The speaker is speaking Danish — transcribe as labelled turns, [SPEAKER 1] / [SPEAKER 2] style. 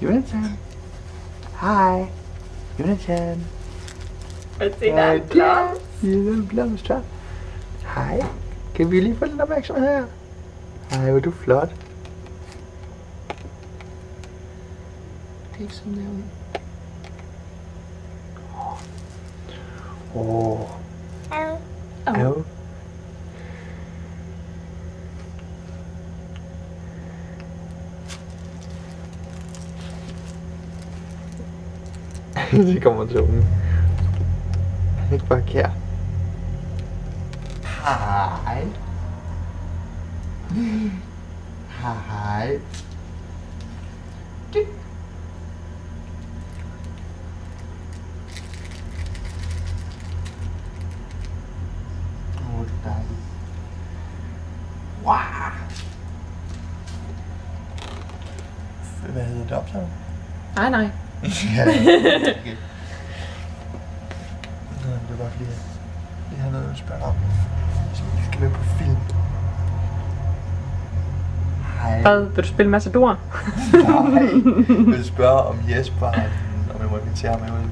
[SPEAKER 1] Jonathan. Hej. Jonathan.
[SPEAKER 2] Og se, der er en blomst.
[SPEAKER 1] Ja, en blomst her. Hej. Kan vi lige få lidt opmærksomhed her? Hej, hvor er du flot. Det er ikke sådan der ud. Au. Så kommer til ungen. Han er ikke bare kær. Hej. Hej. Åh, det er dejligt. Wow. Hvad hedder det optaget?
[SPEAKER 2] Nej.
[SPEAKER 1] Ja, okay. Nå, det var bare fordi, jeg har noget at spørge om. Så vi skal være på film. Hej.
[SPEAKER 2] Hvad? Vil du spille Matador?
[SPEAKER 1] Nej. Jeg vil spørge om Jesper, om jeg må invitere ham med ud i